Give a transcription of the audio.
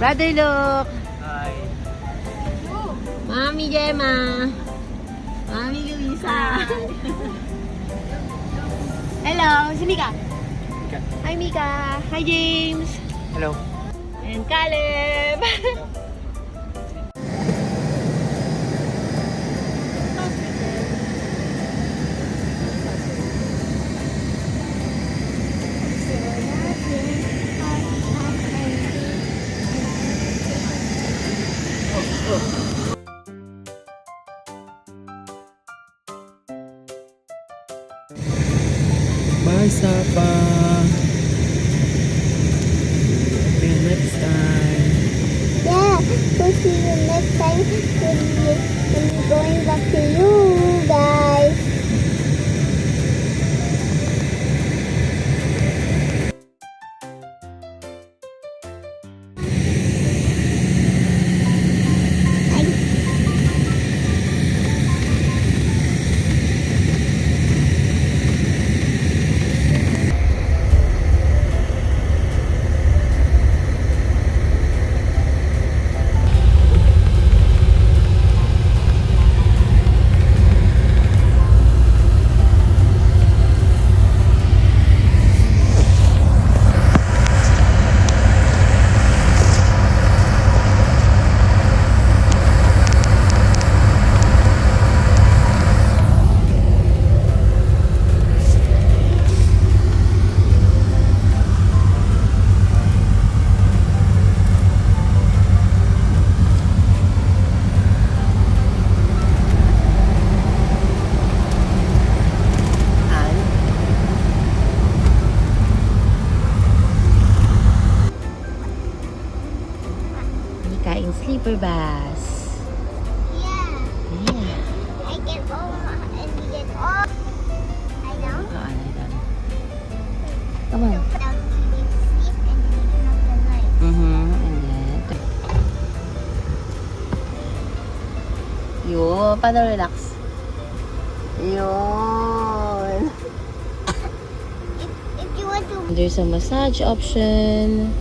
Brother Luke. Hi. Mami Gemma. Mami Luisa. Hello, si Mika. Hi Mika. Hi James. Hello. And Caleb. Bye, Sapa. See you next time. Yeah, we'll see you next time when we're going back to you guys. Mika in sleeper bus. Yeah, Yeah. I get all and we get all. I know. Come on. Down we sleep and then we turn off the light. And then... Yun. Paano relax? Yun. If you want to There's a massage option.